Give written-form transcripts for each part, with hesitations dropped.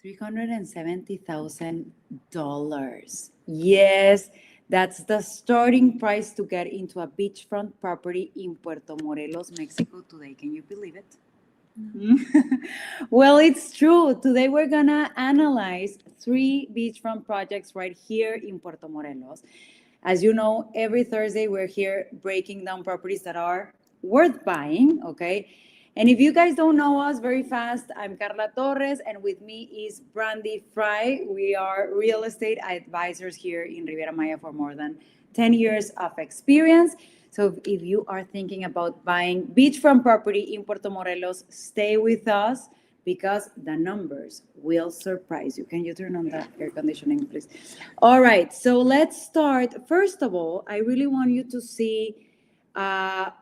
$370,000. Yes, that's the starting price to get into a beachfront property in Puerto Morelos, Mexico today. Can you believe it? Well, it's true. Today we're gonna analyze 3 beachfront projects right here in Puerto Morelos. As you know, every Thursday we're here breaking down properties that are worth buying, okay? And if you guys don't know us very fast, I'm Carla Torres, and with me is Brandy Fry. We are real estate advisors here in Riviera Maya for more than 10 years of experience. So if you are thinking about buying beachfront property in Puerto Morelos, stay with us because the numbers will surprise you. Can you turn on the air conditioning, please? All right, so let's start. First of all, I really want you to see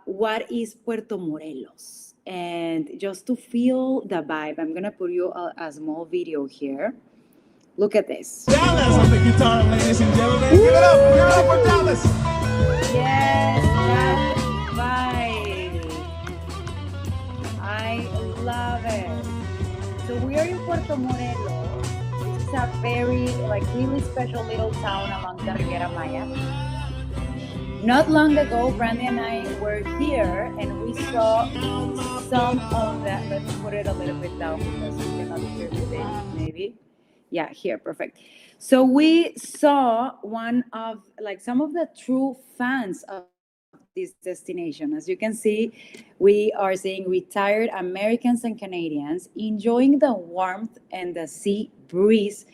what is Puerto Morelos. And just to feel the vibe, I'm gonna put you a small video here. Look at this. Dallas on the guitar, ladies and gentlemen. Give it up for Dallas. Yes, that vibe. I love it. So we are in Puerto Morelos. This is a very, really special little town along the Riviera Maya. Not long ago, Brandy and I were here and we saw some of that. Let's put it a little bit down because we cannot hear today, maybe. Yeah, here, perfect. So we saw some of the true fans of this destination. As you can see, we are seeing retired Americans and Canadians enjoying the warmth and the sea breeze.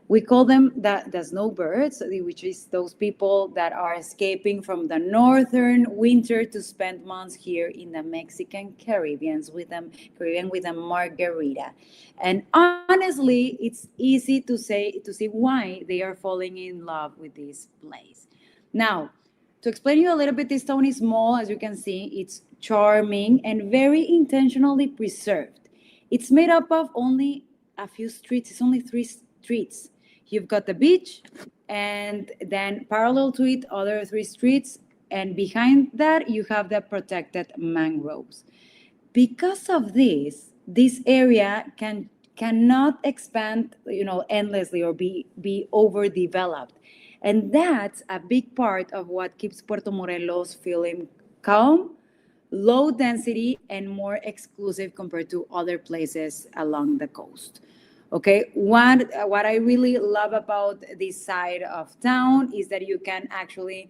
We call them the snowbirds, which is those people that are escaping from the northern winter to spend months here in the Mexican Caribbean with a margarita. And honestly, it's easy to see why they are falling in love with this place. Now, to explain you a little bit, this town is small, as you can see. It's charming and very intentionally preserved. It's made up of only a few streets. It's only 3 streets. You've got the beach, and then parallel to it, other 3 streets, and behind that, you have the protected mangroves. Because of this area cannot expand, endlessly or be overdeveloped, and that's a big part of what keeps Puerto Morelos feeling calm, low density, and more exclusive compared to other places along the coast. Okay, what I really love about this side of town is that you can actually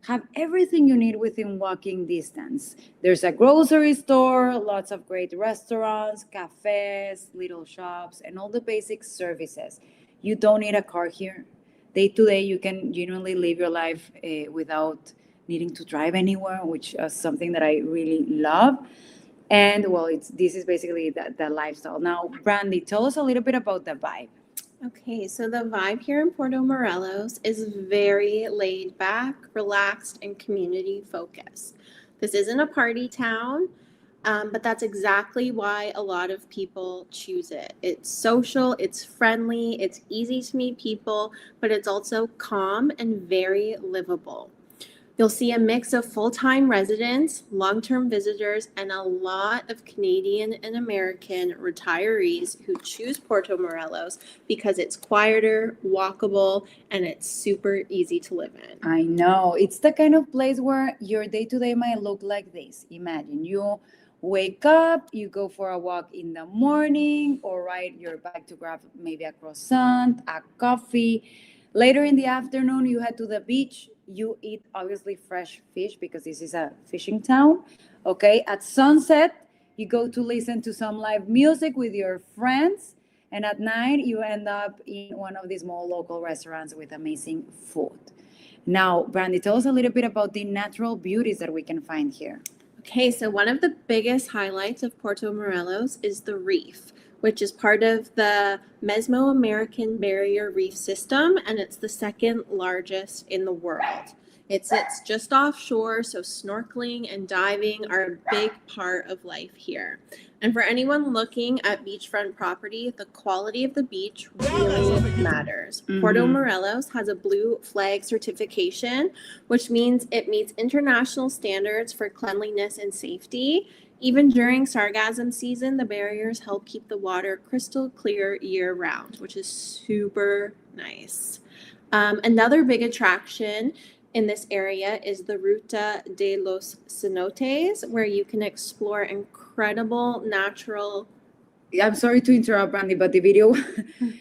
have everything you need within walking distance. There's a grocery store, lots of great restaurants, cafes, little shops, and all the basic services. You don't need a car here. Day to day, you can genuinely live your life without needing to drive anywhere, which is something that I really love. And well, this is basically the lifestyle. Now, Brandy, tell us a little bit about the vibe. Okay, so the vibe here in Puerto Morelos is very laid back, relaxed, and community focused. This isn't a party town, but that's exactly why a lot of people choose it. It's social, it's friendly, it's easy to meet people, but it's also calm and very livable. You'll see a mix of full-time residents, long-term visitors, and a lot of Canadian and American retirees who choose Puerto Morelos because it's quieter, walkable, and it's super easy to live in. I know. It's the kind of place where your day-to-day might look like this. Imagine you wake up, you go for a walk in the morning, or ride your bike to grab maybe a croissant, a coffee. Later in the afternoon, you head to the beach. You eat obviously fresh fish because this is a fishing town. Okay, at sunset, you go to listen to some live music with your friends, and at night you end up in one of these small local restaurants with amazing food. Now, Brandy, tell us a little bit about the natural beauties that we can find here. Okay, so one of the biggest highlights of Puerto Morelos is the reef, which is part of the Mesoamerican Barrier Reef System, and it's the 2nd largest in the world. It sits just offshore, so snorkeling and diving are a big part of life here. And for anyone looking at beachfront property, the quality of the beach really matters. Mm-hmm. Puerto Morelos has a blue flag certification, which means it meets international standards for cleanliness and safety. Even during sargassum season, the barriers help keep the water crystal clear year round, which is super nice. Another big attraction in this area is the Ruta de los Cenotes, where you can explore incredible natural. I'm sorry to interrupt, Brandy, but the video,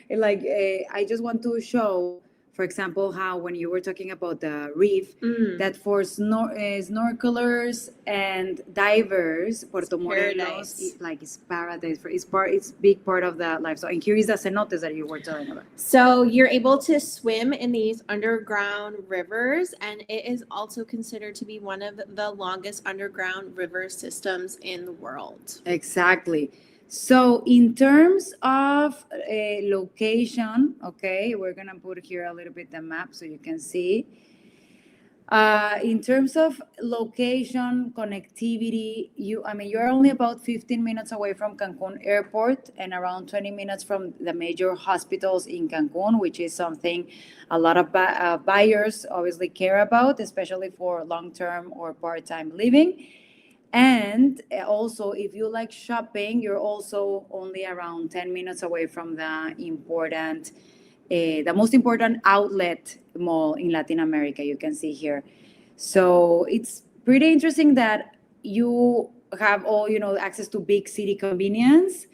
I just want to show, for example, how when you were talking about the reef, that for snorkelers and divers, Puerto Morelos, it's paradise. It's big part of the life. So, and here is the cenotes that you were telling about. So you're able to swim in these underground rivers, and it is also considered to be one of the longest underground river systems in the world. Exactly. So in terms of location, okay, we're gonna put here a little bit the map so you can see. In terms of location, connectivity, you're only about 15 minutes away from Cancun Airport and around 20 minutes from the major hospitals in Cancun, which is something a lot of buyers obviously care about, especially for long-term or part-time living. And also, if you like shopping, you're also only around 10 minutes away from the most important outlet mall in Latin America, you can see here. So it's pretty interesting that you have all, access to big city convenience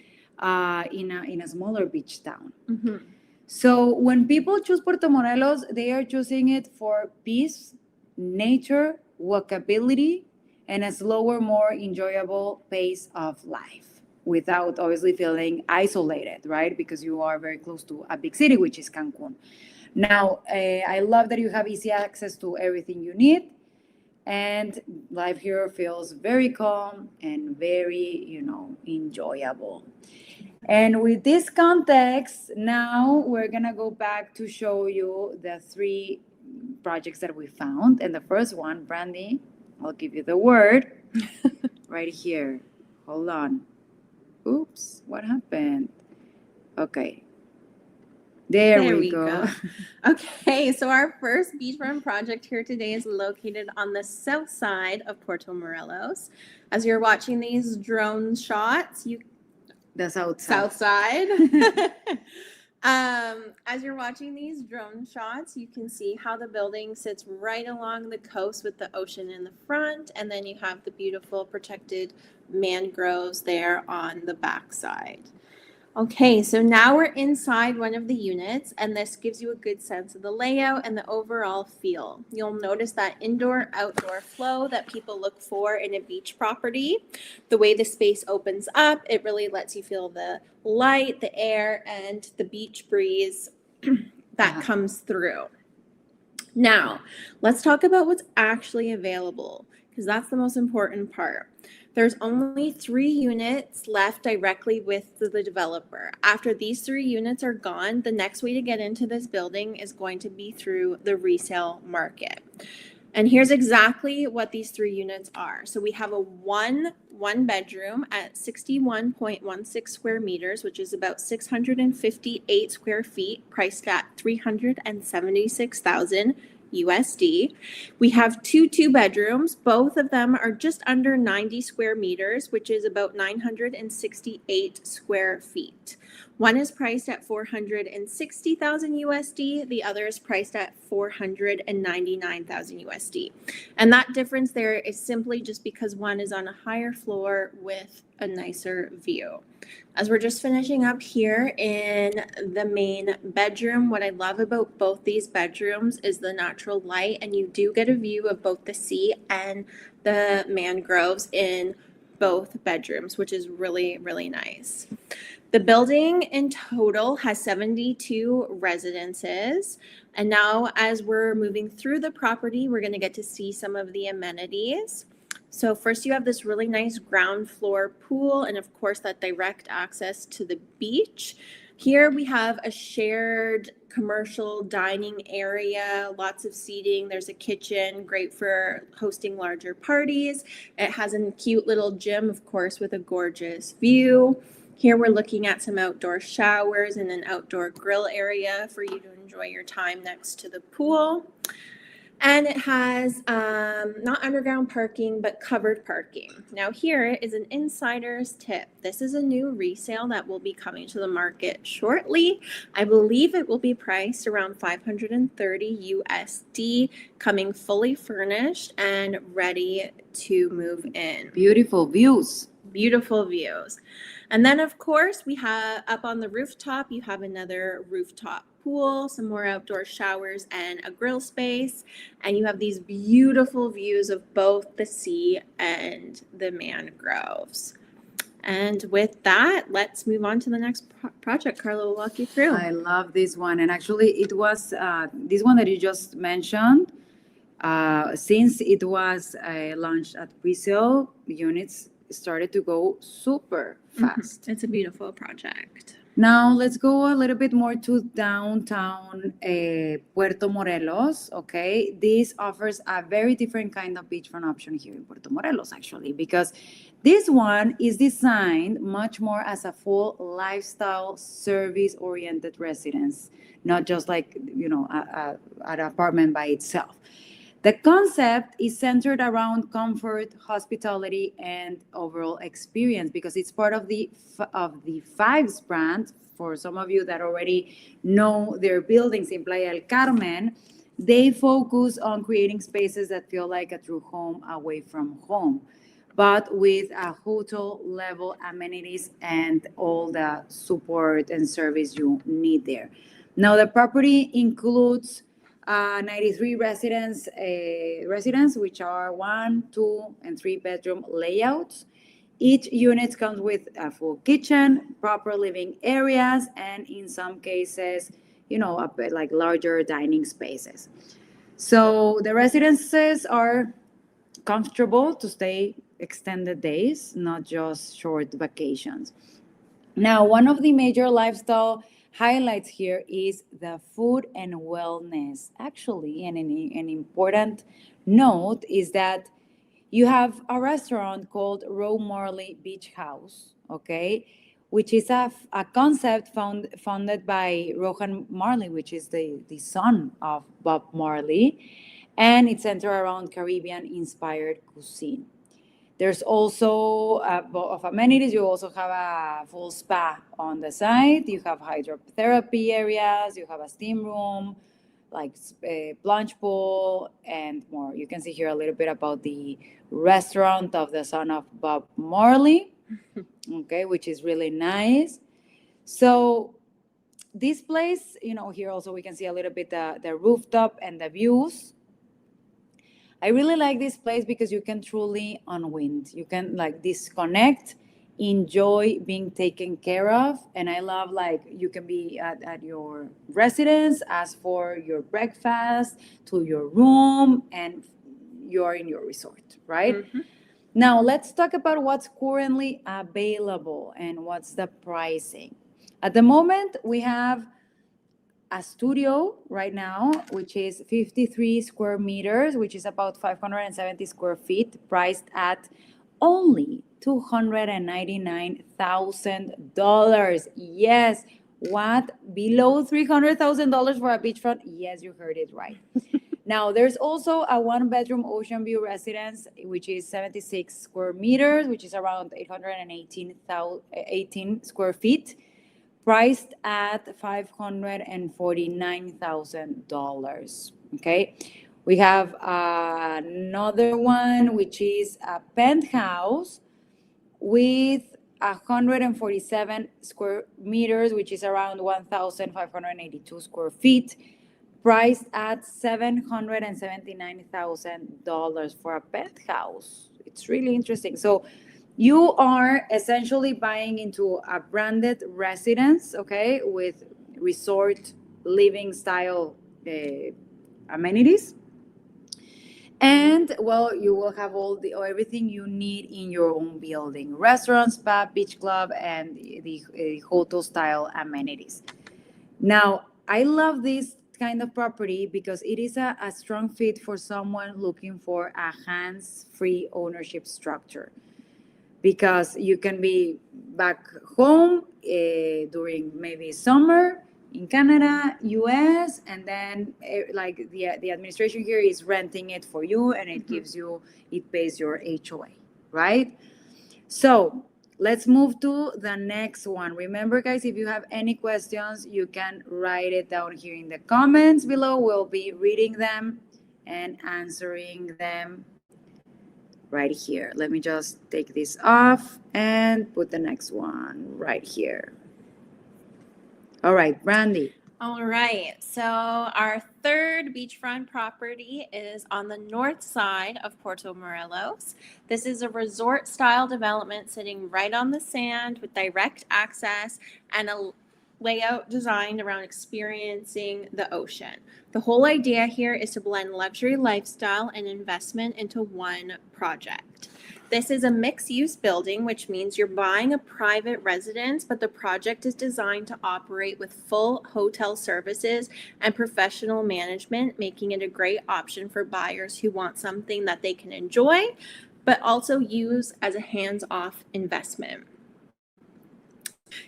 in a smaller beach town. Mm-hmm. So when people choose Puerto Morelos, they are choosing it for peace, nature, walkability, and a slower, more enjoyable pace of life without obviously feeling isolated, right? Because you are very close to a big city, which is Cancun. Now, I love that you have easy access to everything you need, and life here feels very calm and very, enjoyable. And with this context, now we're gonna go back to show you the 3 projects that we found. And the first one, Brandy, I'll give you the word right here. Hold on. Oops, what happened? Okay. There we go. Okay, so our first beachfront project here today is located on the south side of Puerto Morelos. As you're watching these drone shots, the south side. As you're watching these drone shots, you can see how the building sits right along the coast with the ocean in the front, and then you have the beautiful protected mangroves there on the back side. Okay, so now we're inside one of the units, and this gives you a good sense of the layout and the overall feel. You'll notice that indoor-outdoor flow that people look for in a beach property. The way the space opens up, it really lets you feel the light, the air, and the beach breeze that comes through. Now, let's talk about what's actually available, because that's the most important part. There's only 3 units left directly with the developer. After these 3 units are gone, the next way to get into this building is going to be through the resale market. And here's exactly what these 3 units are. So we have a one bedroom at 61.16 square meters, which is about 658 square feet, priced at $376,000 USD. We have 2 bedrooms. Both of them are just under 90 square meters, which is about 968 square feet. One is priced at $460,000 USD. The other is priced at $499,000 USD. And that difference there is simply just because one is on a higher floor with a nicer view. As we're just finishing up here in the main bedroom, what I love about both these bedrooms is the natural light, and you do get a view of both the sea and the mangroves in both bedrooms, which is really, really nice. The building in total has 72 residences. And now as we're moving through the property, we're going to get to see some of the amenities. So first you have this really nice ground floor pool, and of course that direct access to the beach. Here we have a shared commercial dining area, lots of seating. There's a kitchen, great for hosting larger parties. It has a cute little gym, of course, with a gorgeous view. Here we're looking at some outdoor showers and an outdoor grill area for you to enjoy your time next to the pool. And it has not underground parking, but covered parking. Now, here is an insider's tip. This is a new resale that will be coming to the market shortly. I believe it will be priced around 530 USD, coming fully furnished and ready to move in. Beautiful views. Beautiful views. And then, of course, we have up on the rooftop, you have another rooftop pool, some more outdoor showers, and a grill space. And you have these beautiful views of both the sea and the mangroves. And with that, let's move on to the next project. Carla will walk you through. I love this one. And actually, it was this one that you just mentioned. Since it was launched at resale, units started to go super fast. It's a beautiful project. Now let's go a little bit more to downtown Puerto Morelos. Okay, this offers a very different kind of beachfront option here in Puerto Morelos, actually, because this one is designed much more as a full lifestyle service-oriented residence, not just like an apartment by itself. The concept is centered around comfort, hospitality, and overall experience because it's part of the Fives brand. For some of you that already know their buildings in Playa del Carmen, they focus on creating spaces that feel like a true home away from home, but with a hotel level amenities and all the support and service you need there. Now, the property includes 93 residents, which are 1, 2, and 3 bedroom layouts. Each unit comes with a full kitchen, proper living areas, and in some cases, a bit like larger dining spaces. So the residences are comfortable to stay extended days, not just short vacations. Now, one of the major lifestyle highlights here is the food and wellness. Actually, and an important note is that you have a restaurant called Marley Beach House, okay, which is a concept founded by Rohan Marley, which is the son of Bob Marley, and it's centered around Caribbean-inspired cuisine. There's also of amenities. You also have a full spa on the side. You have hydrotherapy areas. You have a steam room, like a plunge pool, and more. You can see here a little bit about the restaurant of the son of Bob Marley, okay, which is really nice. So this place, here also we can see a little bit the rooftop and the views. I really like this place because you can truly unwind. You can disconnect, enjoy being taken care of. And I love you can be at your residence, ask for your breakfast to your room, and you're in your resort, right? Mm-hmm. Now let's talk about what's currently available and what's the pricing. At the moment, we have a studio right now, which is 53 square meters, which is about 570 square feet, priced at only $299,000. Yes, what? Below $300,000 for a beachfront? Yes, you heard it right. Now, there's also a one-bedroom ocean view residence, which is 76 square meters, which is around 818 square feet, priced at $549,000. Okay, we have another one which is a penthouse with 147 square meters, which is around 1,582 square feet, priced at $779,000 for a penthouse. It's really interesting. So you are essentially buying into a branded residence, okay, with resort living style amenities. And well, you will have everything you need in your own building: restaurant, spa, beach club, and the hotel style amenities. Now, I love this kind of property because it is a strong fit for someone looking for a hands-free ownership structure. Because you can be back home during maybe summer, in Canada, US, and then like the administration here is renting it for you, and it gives you, it pays your HOA, right? So let's move to the next one. Remember, guys, if you have any questions, you can write it down here in the comments below. We'll be reading them and answering them right here. Let me just take this off and put the next one right here. All right, Brandy. All right, so our third beachfront property is on the north side of Puerto Morelos. This is a resort-style development sitting right on the sand with direct access and a layout designed around experiencing the ocean. The whole idea here is to blend luxury lifestyle and investment into one project. This is a mixed-use building, which means you're buying a private residence, but the project is designed to operate with full hotel services and professional management, making it a great option for buyers who want something that they can enjoy, but also use as a hands-off investment.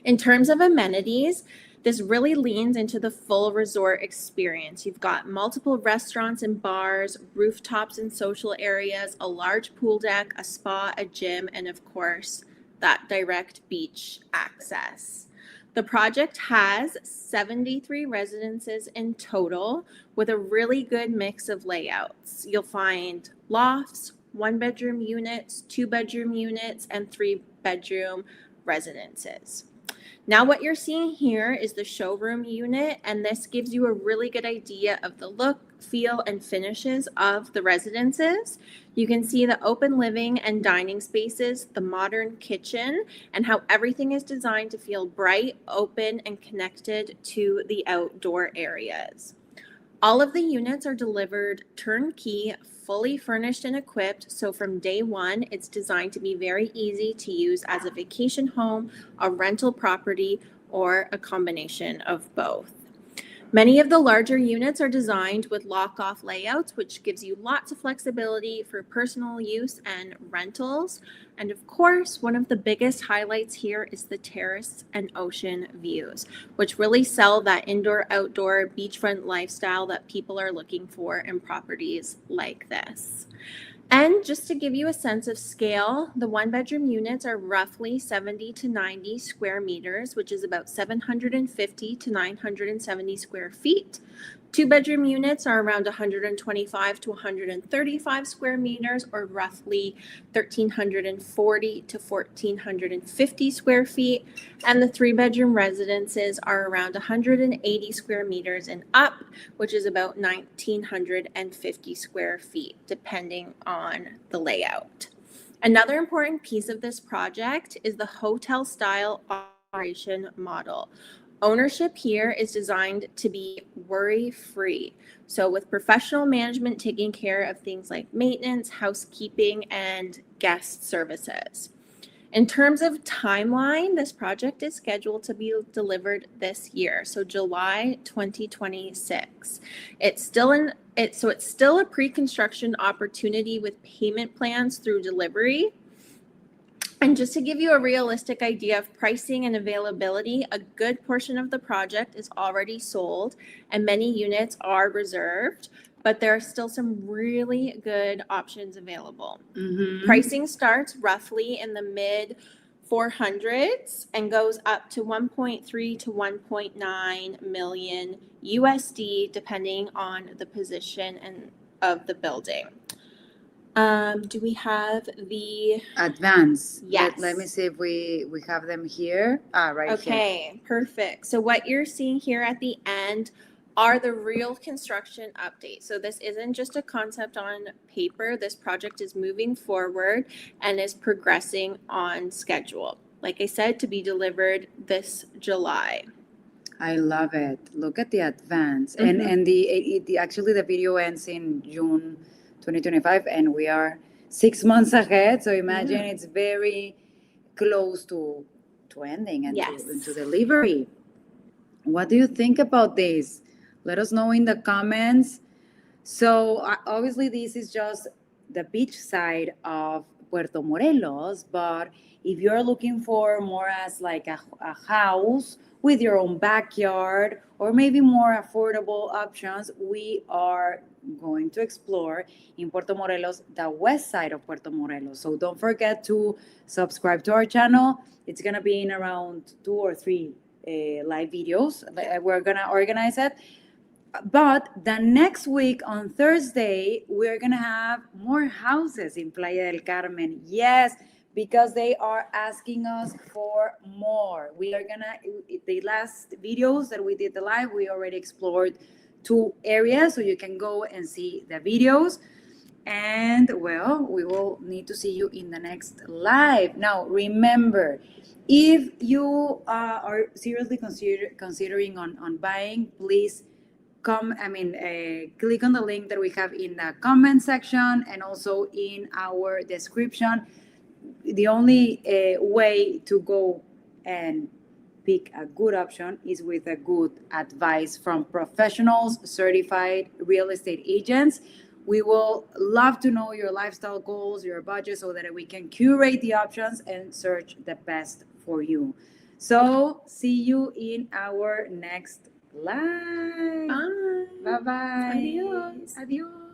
In terms of amenities, this really leans into the full resort experience. You've got multiple restaurants and bars, rooftops and social areas, a large pool deck, a spa, a gym, and of course, that direct beach access. The project has 73 residences in total with a really good mix of layouts. You'll find lofts, 1-bedroom units, 2-bedroom units, and 3-bedroom residences. Now what you're seeing here is the showroom unit, and this gives you a really good idea of the look, feel, and finishes of the residences. You can see the open living and dining spaces, the modern kitchen, and how everything is designed to feel bright, open, and connected to the outdoor areas. All of the units are delivered turnkey, fully furnished and equipped, so from day one, it's designed to be very easy to use as a vacation home, a rental property, or a combination of both. Many of the larger units are designed with lock-off layouts, which gives you lots of flexibility for personal use and rentals. And of course, one of the biggest highlights here is the terrace and ocean views, which really sell that indoor-outdoor beachfront lifestyle that people are looking for in properties like this. And just to give you a sense of scale, the 1-bedroom units are roughly 70 to 90 square meters, which is about 750 to 970 square feet. 2-bedroom units are around 125 to 135 square meters, or roughly 1,340 to 1,450 square feet. And the 3-bedroom residences are around 180 square meters and up, which is about 1,950 square feet, depending on the layout. Another important piece of this project is the hotel-style operation model. Ownership here is designed to be worry-free. So with professional management taking care of things like maintenance, housekeeping, and guest services. In terms of timeline, this project is scheduled to be delivered this year, so July 2026. It's still a pre-construction opportunity with payment plans through delivery. And just to give you a realistic idea of pricing and availability, a good portion of the project is already sold and many units are reserved, but there are still some really good options available. Pricing starts roughly in the mid 400s and goes up to 1.3 to 1.9 million USD, depending on the position and of the building. Do we have the advance? Yes. Let me see if we have them here. Right here. Okay, perfect. So what you're seeing here at the end are the real construction updates. So this isn't just a concept on paper. This project is moving forward and is progressing on schedule. Like I said, to be delivered this July. I love it. Look at the advance. And the actually the video ends in June 2025, and we are 6 months ahead. So imagine it's very close to ending and to delivery. What do you think about this? Let us know in the comments. So obviously this is just the beach side of Puerto Morelos, but if you're looking for more as like a house with your own backyard or maybe more affordable options, we are going to explore in Puerto Morelos, the west side of Puerto Morelos. So don't forget to subscribe to our channel. It's going to be in around 2 or 3 live videos. We're going to organize it. But the next week on Thursday, we're going to have more houses in Playa del Carmen. Yes, because they are asking us for more. We are going to, the last videos that we did the live, we already explored 2 areas. So you can go and see the videos. And well, we will need to see you in the next live. Now, remember, if you are seriously considering on buying, please click on the link that we have in the comment section and also in our description. The only way to go and pick a good option is with a good advice from professionals, certified real estate agents. We will love to know your lifestyle goals, your budget, so that we can curate the options and search the best for you. So, see you in our next live. Bye. Bye bye. Adios. Adios.